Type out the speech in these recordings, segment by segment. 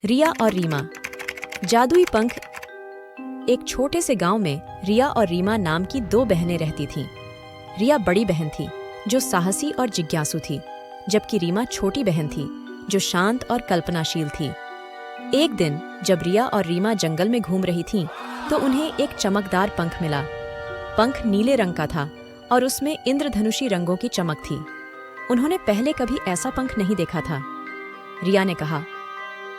रिया और रीमा। जादुई पंख। एक छोटे से गांव में रिया और रीमा नाम की दो बहनें रहती थीं। रिया बड़ी बहन थी जो साहसी और जिज्ञासु थी, जबकि रीमा छोटी बहन थी जो शांत और कल्पनाशील थी। एक दिन जब रिया और रीमा जंगल में घूम रही थीं, तो उन्हें एक चमकदार पंख मिला। पंख नीले रंग का था और उसमें इंद्रधनुषी रंगों की चमक थी। उन्होंने पहले कभी ऐसा पंख नहीं देखा था। रिया ने कहा,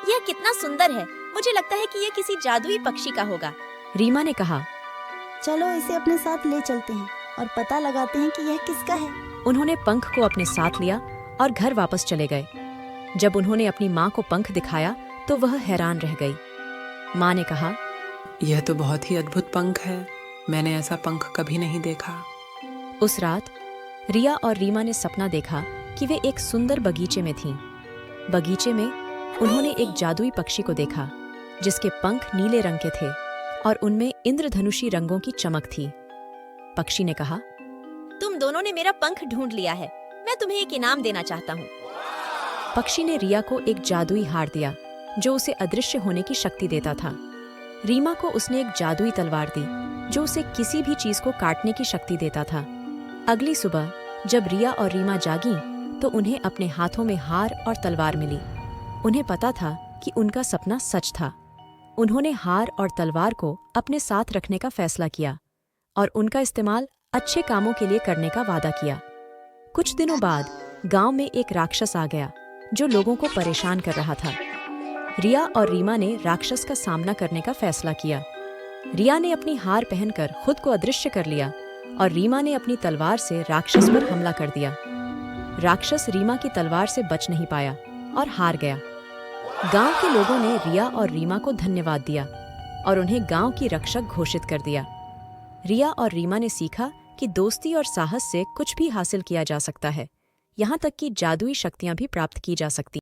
यह कितना सुंदर है। मुझे लगता है कि यह किसी जादुई पक्षी का होगा। रीमा ने कहा। चलो इसे अपने साथ ले चलते हैं और पता लगाते हैं कि यह किसका है। उन्होंने पंख को अपने साथ लिया और घर वापस चले गए। जब उन्होंने अपनी माँ को पंख दिखाया तो वह हैरान रह गई। माँ ने कहा, यह तो बहुत ही अद्भुत पंख है। मैंने ऐसा पंख कभी नहीं देखा। उस रात रिया और रीमा ने सपना देखा कि वे एक सुंदर बगीचे में थीं। बगीचे में उन्होंने एक जादुई पक्षी को देखा जिसके पंख नीले रंग के थे और उनमें इंद्रधनुषी रंगों की चमक थी। पक्षी ने कहा, तुम दोनों ने मेरा पंख ढूंढ लिया है। मैं तुम्हें एक इनाम देना चाहता हूँ। पक्षी ने रिया को एक जादुई हार दिया जो उसे अदृश्य होने की शक्ति देता था। रीमा को उसने एक जादुई तलवार दी जो उसे किसी भी चीज को काटने की शक्ति देता था। अगली सुबह जब रिया और रीमा जागीं, तो उन्हें अपने हाथों में हार और तलवार मिली। उन्हें पता था कि उनका सपना सच था। उन्होंने हार और तलवार को अपने साथ रखने का फैसला किया और उनका इस्तेमाल अच्छे कामों के लिए करने का वादा किया। कुछ दिनों बाद गांव में एक राक्षस आ गया जो लोगों को परेशान कर रहा था। रिया और रीमा ने राक्षस का सामना करने का फैसला किया। रिया ने अपनी हार पहनकर खुद को अदृश्य कर लिया और रीमा ने अपनी तलवार से राक्षस पर हमला कर दिया। राक्षस रीमा की तलवार से बच नहीं पाया और हार गया। गांव के लोगों ने रिया और रीमा को धन्यवाद दिया और उन्हें गांव की रक्षक घोषित कर दिया। रिया और रीमा ने सीखा कि दोस्ती और साहस से कुछ भी हासिल किया जा सकता है, यहाँ तक कि जादुई शक्तियां भी प्राप्त की जा सकती।